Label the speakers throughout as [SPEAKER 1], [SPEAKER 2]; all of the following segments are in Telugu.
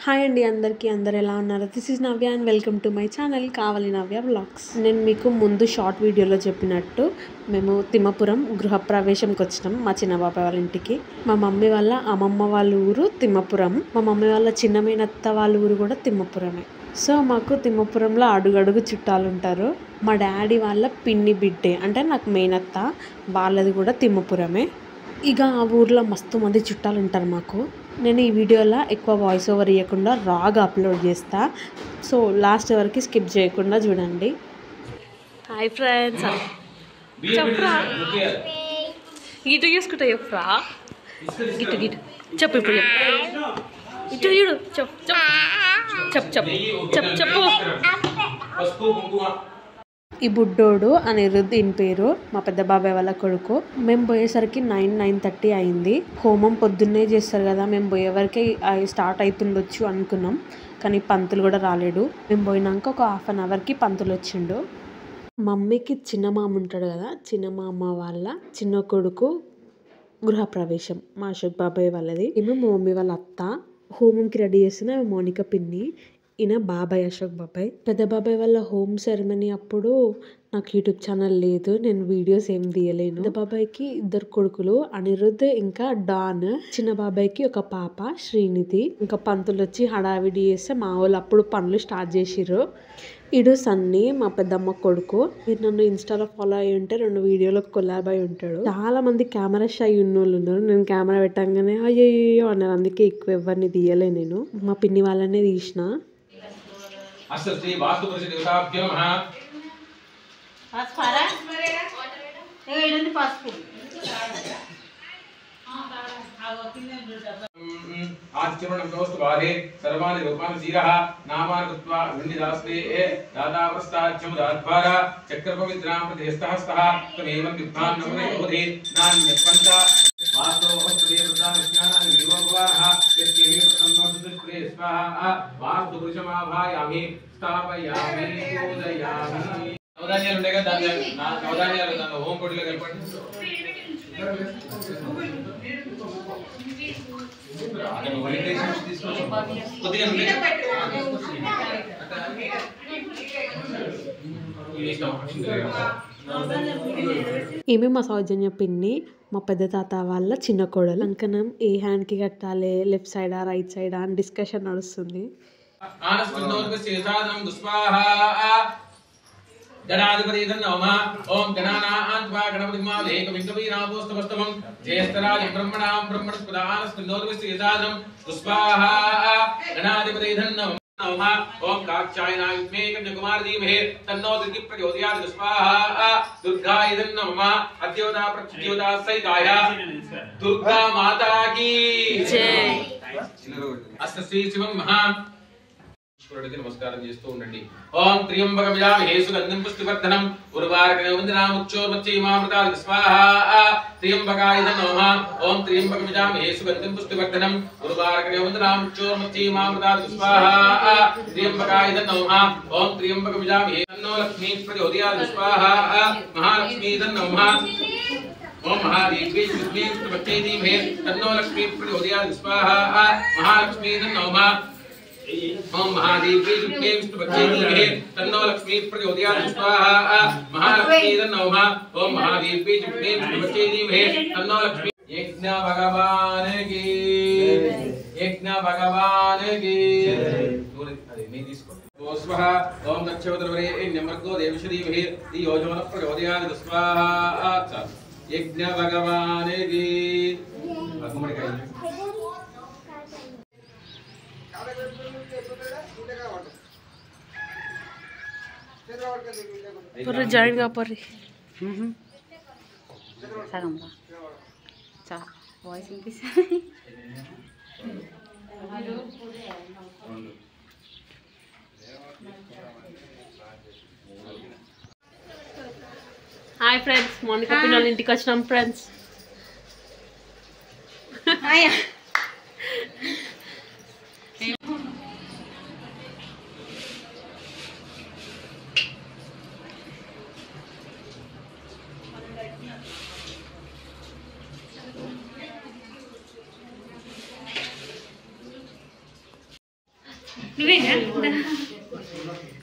[SPEAKER 1] హాయ్ అండి అందరికీ అందరు ఎలా ఉన్నారు? This is Navya and welcome to my channel కావాలి నవ్య వ్లాగ్స్. నేను మీకు ముందు షార్ట్ వీడియోలో చెప్పినట్టు మేము తిమ్మపురం గృహప్రవేశంకి వచ్చినాం మా చిన్న బాబాయ్ వాళ్ళ ఇంటికి. మా మమ్మీ వాళ్ళ అమ్మమ్మ వాళ్ళ ఊరు తిమ్మపురం, మా మమ్మీ వాళ్ళ చిన్న మేనత్త వాళ్ళ ఊరు కూడా తిమ్మపురమే. సో మాకు తిమ్మపురంలో అడుగడుగు చుట్టాలు ఉంటారు. మా డాడీ వాళ్ళ పిన్ని బిడ్డే అంటే నాకు మేనత్త, వాళ్ళది కూడా తిమ్మపురమే. ఇక ఆ ఊర్లో మస్తు మంది చుట్టాలు ఉంటారు మాకు. నేను ఈ వీడియోలో ఎక్కువ వాయిస్ ఓవర్ ఇవ్వకుండా రాగా అప్లోడ్ చేస్తా, సో లాస్ట్ వరకు స్కిప్ చేయకుండా చూడండి. హాయ్ ఫ్రెండ్స్, చెప్పరా ఇటు చూసుకుంటా చెప్పరా, ఇటు గిటు చెప్పు, ఇప్పుడు ఇటు చూడు, చెప్పు చెప్పు చెప్పు చెప్పు చెప్పు. ఈ బుడ్డోడు అనిరుద్ధ్ ఈయన పేరు, మా పెద్ద బాబాయ్ వాళ్ళ కొడుకు. మేము పోయేసరికి 9:30 అయింది. హోమం పొద్దున్నే చేస్తారు కదా, మేము పోయేవరకే స్టార్ట్ అవుతుండొచ్చు అనుకున్నాం, కానీ పంతులు కూడా రాలేడు. మేము పోయినాక ఒక హాఫ్ అన్ అవర్కి పంతులు వచ్చిండు. మమ్మీకి చిన్న మామ ఉంటాడు కదా, చిన్న మామ వాళ్ళ చిన్న కొడుకు గృహప్రవేశం మా అశోక్ బాబాయ్ వాళ్ళది. ఏమో మా మమ్మీ వాళ్ళ అత్త హోమంకి రెడీ చేసిన మౌనిక పిన్ని, ఈయన బాబాయ్ అశోక్ బాబాయ్. పెద్ద బాబాయ్ వాళ్ళ హోమ్ సెరమనీ అప్పుడు నాకు యూట్యూబ్ ఛానల్ లేదు, నేను వీడియోస్ ఏం తీయలేను. పెద్ద బాబాయ్కి 2 కొడుకులు, అనిరుద్ధ్ ఇంకా డాన్. చిన్న బాబాయ్కి ఒక పాప శ్రీనిధి. ఇంకా పంతులు వచ్చి హడావిడి చేస్తే మా వాళ్ళు అప్పుడు పనులు స్టార్ట్ చేసిర్రు. ఇడు సన్నీ మా పెద్దమ్మ కొడుకు. మీరు నన్ను ఇన్స్టాలో ఫాలో అయ్యి ఉంటే 2 వీడియోలకు కొలాబ్ అయి ఉంటాడు. చాలా మంది కెమెరా షై ఉన్నోళ్ళు ఉన్నారు. నేను కెమెరా పెట్టంగానే అయ్యో అన్నారు, అందుకే ఎక్కువ ఎవరిని తీయలే. నేను మా పిన్ని వాళ్ళనే తీసిన.
[SPEAKER 2] आचरण दोस्त बारे सर्वाणि रूपाणि जीरः नामानि कृत्वा विन्दिदास्ते दाताप्रस्ताच्यं दाद्वारा चक्रपवित्रां प्रतिहस्तः तमेव विद्वान् नमने भवति नान्यपञ्च वास्तवोपस्पदे प्रदानस्यानां विभववारः यस्येमे प्रसन्नोदुष्प्रे स्वाहा वास्तु पुरुषमाभायामि स्थापयामि पूजयामि నవధాన్యాలు ఉండేగా దాన్ని నవధాన్యాలు దాన్ని హోమ్ పొడిలో కలపండి.
[SPEAKER 1] ఈమె మా సౌజన్య పిన్ని, మా పెద్ద తాత వాళ్ళ చిన్న కోడలు. అంకనం ఏ హ్యాండ్కి కట్టాలి, లెఫ్ట్ సైడా రైట్ సైడా అని డిస్కషన్ నడుస్తుంది.
[SPEAKER 2] गणाधिपति नमः ओम गणानान्त्वा गणपतिमाले कविकवीनापोस्तमस्तमं जयस्तराज ब्रह्मणां ब्रह्मणस्पदानस्कन्धोर्विश्वेदानं पुष्पाहा गणाधिपति नमः ओम काक्षायनाय विद्महे कन्याकुमारी धीमहि तन्नो दुर्गी प्रचोदयात् पुष्पाहा दुर्गाय नमः अद्योता प्रत्योता सहिताय दुर्गा माता की जय. अस्त श्री शिवं महा नमस्कार చేస్తూ ఉండండి. ఓం త్ర్యంబకమిదామహే సుగంధిం పుష్టివర్ధనం ఉర్వారకం వందనాముచ్చోర్మచ్చైమామృతాది స్వాహా త్ర్యంబకాయ నమః. ఓం త్ర్యంబకమిదామహే సుగంధిం పుష్టివర్ధనం ఉర్వారకం వందనాముచ్చోర్మచ్చైమామృతాది స్వాహా త్ర్యంబకాయ నమః. ఓం త్ర్యంబకమిదామహే తన్నో లక్ష్మీ ప్రచోదయాత్ స్వాహా మహాలక్ష్మీ నమః. ఓం మహాదేవి విద్మే పుష్టివర్ధనే ధీమహి తన్నో లక్ష్మీ ప్రచోదయాత్ స్వాహా మహాలక్ష్మీ నమః. ओम महादेवी विद्मे विष्णुपत्नी धीमहि तन्नो लक्ष्मी प्रचोदयात् स्वाहा महालक्ष्मी नमः. ओम महादेवी विद्मे विष्णुपत्नी धीमहि तन्नो लक्ष्मी. यज्ञ भगवान की अरे नहीं తీసుకో. స్వాహ ఓం దక్షవదవరే నమర్గో దేవశ్రీ విహి యోజన ప్రచోదయాత్ స్వాహా యజ్ఞ భగవాన్ की భగముడికై.
[SPEAKER 1] पूरा జాయిన్ కాపరి
[SPEAKER 3] సగం రా చా వాయిస్ వినిపిస్తుంది.
[SPEAKER 1] హాయ్ ఫ్రెండ్స్, మౌనిక పిన్ని వాళ్ళ ఇంటికి వచ్చినాం ఫ్రెండ్స్.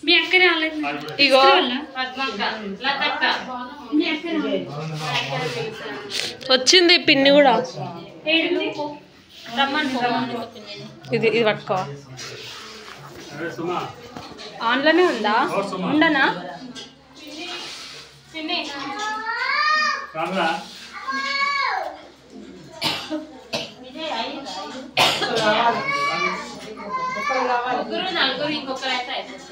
[SPEAKER 4] మీ అక్కనే
[SPEAKER 1] ఇగో వచ్చింది పిన్ని కూడా. ఇది ఇది పట్టుకో.
[SPEAKER 4] ఆన్లోనే ఉందా? ఉండనా?
[SPEAKER 3] నలుగురు ఇంకొకరు అయితే అయిపోతుంది.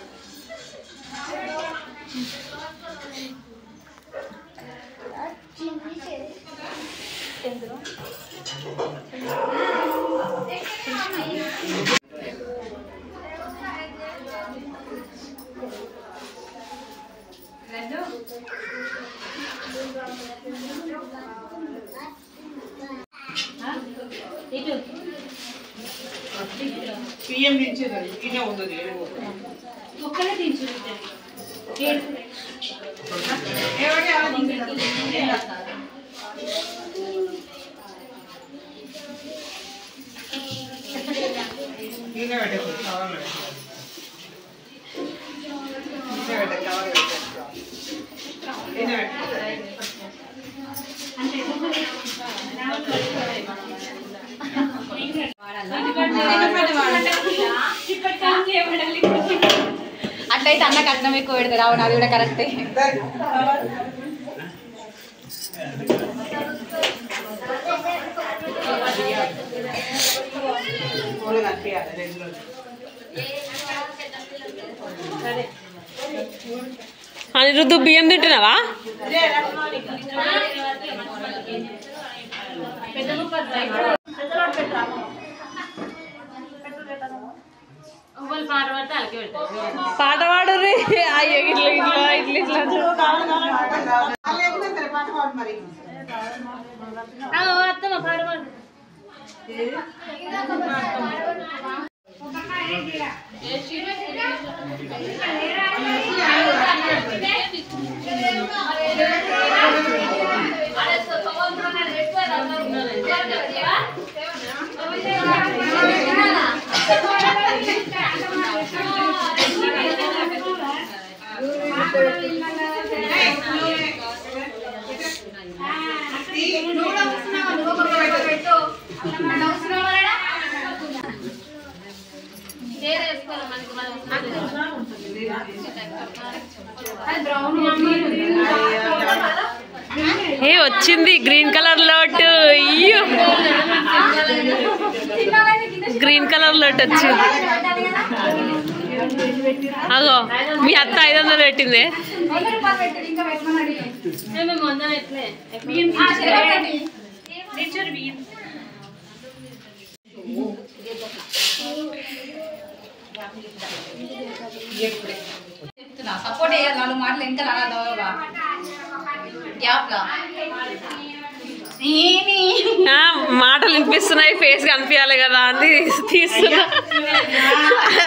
[SPEAKER 5] పిఎం నుంచి ఇదే ఉంటుంది.
[SPEAKER 4] ఒక్కరే దించు.
[SPEAKER 3] అట్లయితే అన్నకు అన్నం ఎక్కువ పెడతారు. అవును, అది కూడా కరెక్టే.
[SPEAKER 1] అనిరుద్ధు బియ్యం తింటున్నావా? పాట పాడు రే. అయ్యో ఇట్లా ఇట్లా ఇట్లా ఇట్లా
[SPEAKER 4] అత్తమ్మ పాడవాడు.
[SPEAKER 1] ఏ వచ్చింది green colour lot. Green colour lot వచ్చింది. అగో మీ అత్త 500 పెట్టింది.
[SPEAKER 3] సపోర్ట్ చేయాలి. 4 మాటలు ఇంకా
[SPEAKER 1] మాటలు వినిపిస్తున్నాయి, ఫేస్ కనిపించాలి కదా అని తీస్తున్నా.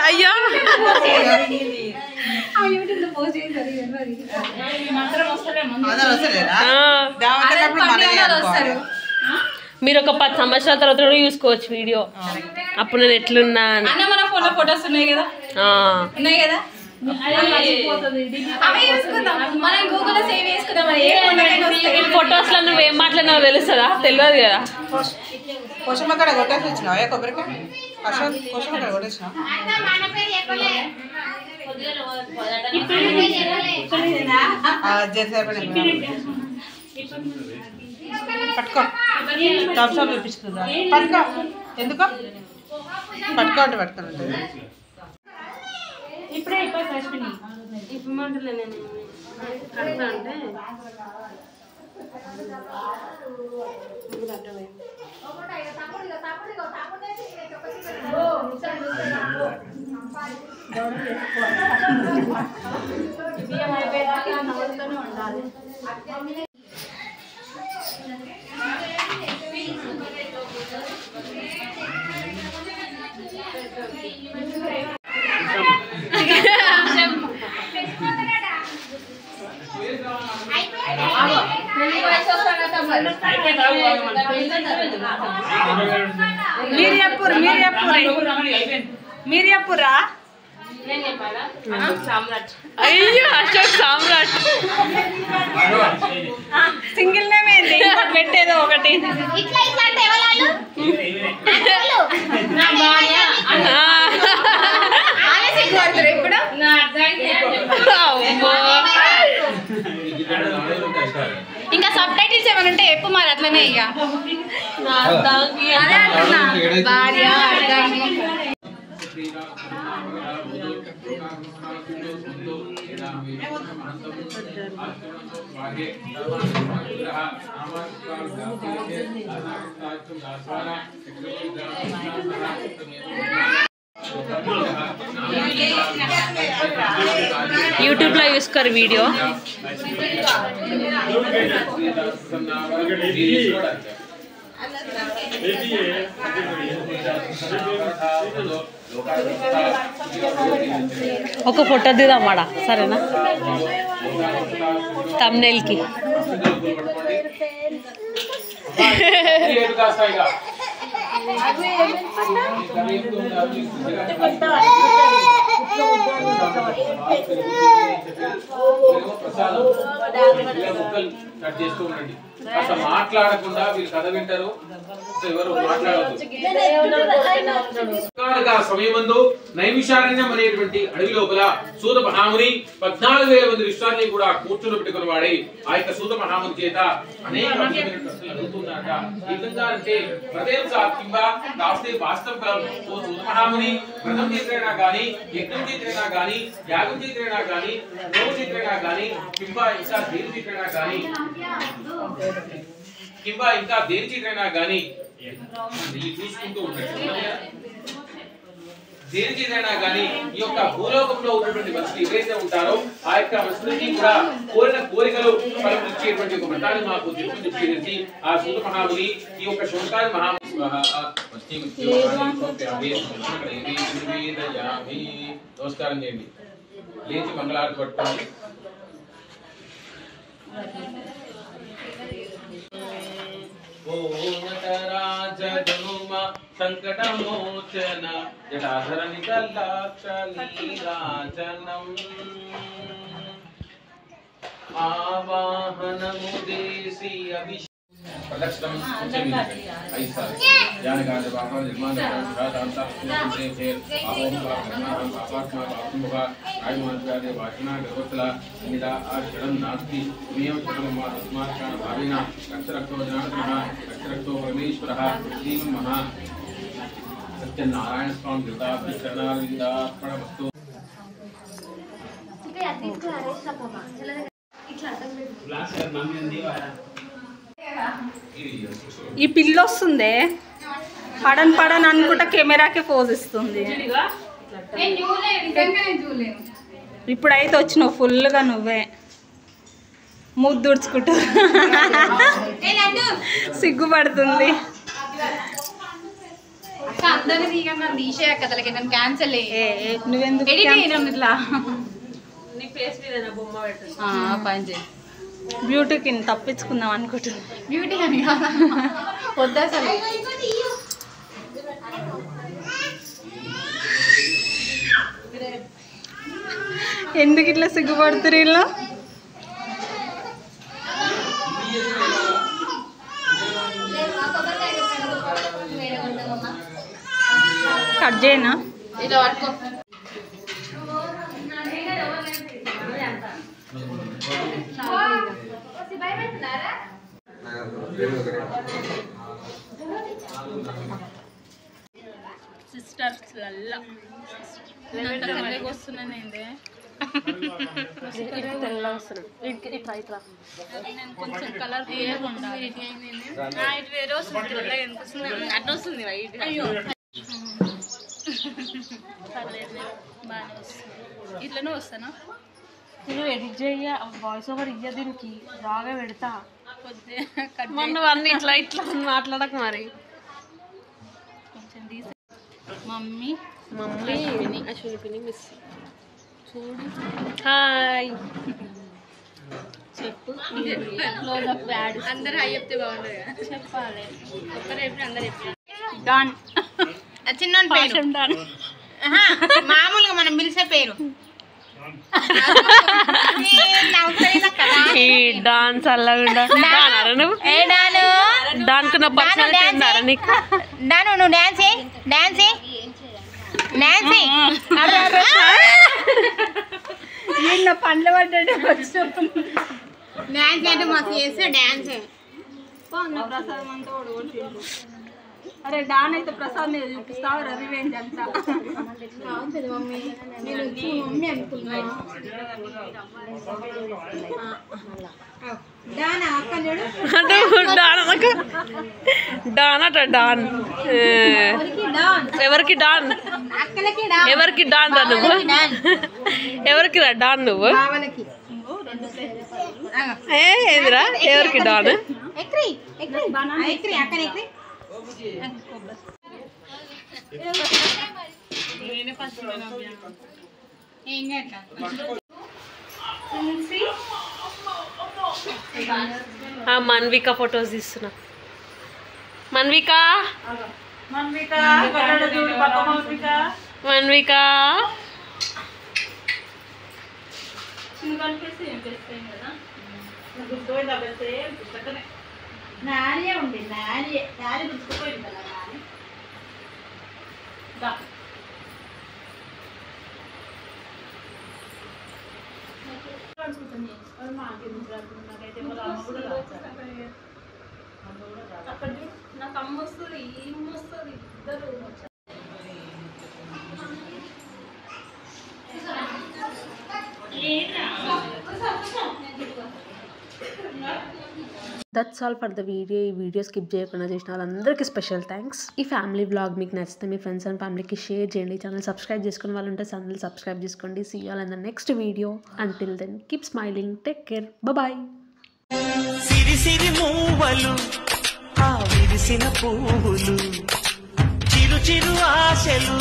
[SPEAKER 1] అయ్యో మీరు ఒక 10 సంవత్సరాల తర్వాత కూడా చూసుకోవచ్చు వీడియో. అప్పుడు నేను ఎట్లున్నా
[SPEAKER 3] ఫోటోస్ ఉన్నాయి కదా, ఉన్నాయి కదా,
[SPEAKER 1] ఫొటోస్ లో నువ్వు ఏం మాట్లాడినావు తెలుస్తుందా? తెలియదు కదా.
[SPEAKER 5] కోసమక్కడ కొట్టేసి వచ్చినావా? కొబ్బరికాయ కోసమక్కడ కొట్టేసినావు. పట్టుకో, థమ్స్అప్ చూపిస్తుందా? పట్టుకో. ఎందుకో పట్టుకో అంటే పట్టుకోనంటే
[SPEAKER 4] ఇప్పుడే ఇప్పుడు మంటలే నేను కడతా అంటే బియ్యం అయిపోయేదాకా నవ్వుతూనే ఉండాలి.
[SPEAKER 5] మీరు చెప్పురా
[SPEAKER 4] నేను చెప్పాలా సామ్రాట్.
[SPEAKER 1] అయ్యో అశోక్ సామ్రాట్ సింగిల్ నేమ్ ఏంటి పెట్టేదో ఒకటి
[SPEAKER 3] ఇట్లా ఇట్లా అంటే ఎవరు
[SPEAKER 4] నా భార్య
[SPEAKER 3] ఇప్పుడు
[SPEAKER 4] నా అర్థానికి
[SPEAKER 3] ఇంకా సబ్ టైటిల్స్ ఏమైనా ఉంటే చెప్పు మరి అట్లనే ఇక అదే అంటున్నా భార్య అర్థానికి
[SPEAKER 1] యూట్యూబ్లో చూసుకోరు వీడియో ఒక ఫోటో దిద్దామాడా సరేనా తమ్నెయిల్కి
[SPEAKER 2] కట్ చేస్తూ ఉండండి అసలు మాట్లాడకుండా వీళ్ళు కథ వింటారు ఎవరు మాట్లాడదు సమయమందు నైమిషారణ్యం అనేటువంటి అడవి లోపల సూత మహాముని 14,000 మంది ఋషుల్ని కూడా కూర్చుని పెట్టుకుని వాడి ఆ యొక్క సూత మహాముని చేత అనేక ప్రశ్నలు అడుగుతున్నారట. ఈ విధంగా అంటే ప్రదేశ కింద కాస్తే వాస్తవం ఓ సూత మహాముని వ్రతం చేసినా గానీ యజ్ఞం చేసినా గానీ యాగం చేసినా గానీ హోమం చేసినా గానీ కింద ఇంకా దేని చేసినా గానీ కింద ఇంకా దేని చేసినా గానీ చూసుకుంటూ ఉంటాడు. దేని చేసినా గానీ ఈ యొక్క భూలోకంలో ఉన్నటువంటి మనుషులు ఎవరైతే ఉంటారో ఆ యొక్క మనుషులకి కూడా కోరిన కోరికలు ఫలించేటువంటి ఒక వ్రతాన్ని మాకు చెప్పి ఆ సూత మహాముని ఈ యొక్క శోకాది మహాముని నమస్కారం చేయండి. లేచి మంగళారతి పట్టుకోండి. సంకటమోచన జటాధర నికల్లాక్షలీరాజనం ఆవాహనముదేశీ అభిషేకం ప్రదక్షిణం చేయండి. 5 సార్లు జ్ఞానకాంత బాబా నిర్మాణ దాంతా ఫేర్ ఆహోం బాబా బాపాత్మ బాపుముఖ రాయమాంత్రాదే వాచన గర్వతల నిదా ఆచరణం నాస్తి నియమ చరణం అస్మాకం భావిన రక్తరక్తో జనార్దనః రక్తరక్తో పరమేశ్వరః శ్రీం మహా సత్యనారాయణ స్వామి కృతాభి చరణారవిందార్పణమస్తు.
[SPEAKER 1] ఈ పిల్ల వస్తుందే పడన్ పడన్ అనుకుంటా కెమెరాకి పోజ్ ఇస్తుంది. ఇప్పుడైతే వచ్చినావు ఫుల్గా నువ్వే ముద్దుడుచుకుంటూ సిగ్గుపడుతుంది.
[SPEAKER 3] అందరినీ తీయగా తీసేయ కథలకి నన్ను క్యాన్సల్
[SPEAKER 1] నువ్వెందుకు
[SPEAKER 3] ఇట్లా
[SPEAKER 4] నీ ఫేస్ మీద బొమ్మ పెట్టు.
[SPEAKER 3] పని చేయి
[SPEAKER 1] బ్యూటీకి తప్పించుకుందాం అనుకుంటున్నా.
[SPEAKER 3] బ్యూటీ అని వద్దా అసలు
[SPEAKER 1] ఎందుకు ఇట్లా సిగ్గుపడుతురు వీళ్ళు? కట్ చేయనా?
[SPEAKER 3] ఇలా పట్టుకో.
[SPEAKER 4] సిస్టర్స్ వస్తున్నాను ఏంటి కొంచెం కలర్ క్లియర్ ఉండాలి. ఇటు వేరే వస్తుంది ఎందుకు వస్తుంది అట్లా వస్తుంది వైట్. అయ్యో బాగానే వస్తుంది. ఇట్లనే వస్తానా?
[SPEAKER 1] నువ్వు ఎడిట్ చేయ వాయిస్ ఓవర్ ఇయ్య దీనికి బాగా పెడతా.
[SPEAKER 4] మొన్న
[SPEAKER 1] అన్ని ఇట్లా ఇట్లా మాట్లాడక మరి.
[SPEAKER 4] కొంచెం మమ్మీ
[SPEAKER 1] అశ్విని మిస్ చూడు. హాయ్ చెప్పు.
[SPEAKER 4] అందరు హై చెప్తే బాగుంటుంది కదా. చెప్పాలి ఒక్కరు చెప్పి అందరు చెప్పి
[SPEAKER 3] డాన్ చిన్న పేరు
[SPEAKER 5] మామూలుగా మనం పిలిచే పేరు
[SPEAKER 1] ఈ డాన్స్ అల్లగుండా నువ్వు దానికున్న పర్సనాలిటీ ఉందారా నీకు?
[SPEAKER 5] డాను నువ్వు డాన్స్ డాన్స్ డాన్స్ నిన్న పండ్లు పడ్డాడు డాన్స్ అంటే మాకు చేస్తే డాన్స్
[SPEAKER 4] ప్రసాదం అంతా ఓడగొట్టిండు. అరే డాన్ అయితే ప్రసాద్ చూపిస్తావు రివెంజ్ అంతా. మమ్మీ అనుకున్నా
[SPEAKER 1] డాన్ అట డాన్ ఎవరికి డాన్ ఎవరికి డాన్ రా నువ్వు? ఎవరికి రా డాన్ నువ్వు? ఏదిరా ఎవరికి డాన్? మన్విక ఫొటోస్ తీస్తున్నా. మన్విక మన్విక
[SPEAKER 4] నాకు అమ్మ వస్తుంది ఏం వస్తుంది ఇద్దరు
[SPEAKER 1] that's all for the video. ఈ వీడియో స్కిప్ చేయకుండా చేసిన వాళ్ళందరికీ స్పెషల్ థ్యాంక్స్. ఈ ఫ్యామిలీ వ్లాగ్ మీకు నచ్చితే మీ ఫ్రెండ్స్ అండ్ ఫ్యామిలీకి షేర్ చేయండి. ఛానల్ సబ్స్క్రైబ్ చేసుకునే వాళ్ళు ఉంటే ఛానల్ సబ్స్క్రైబ్ చేసుకోండి. See you all in the next video. Until then keep smiling, take care, bye.
[SPEAKER 6] సిరి సిరి మూవలు ఆ విరిసిన పువ్వులు చిరు చిరు ఆశలు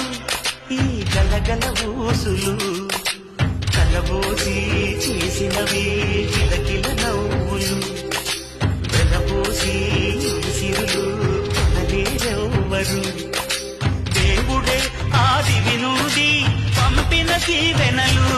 [SPEAKER 6] ఈ గలగల ఊసులు కలబోసి చేసినవి కిలకిల నవ్వులు వెలబోసి సిరులు కొనలేరెవ్వరు దేవుడే ఆది వినుడి పంపిన దీవెనలు.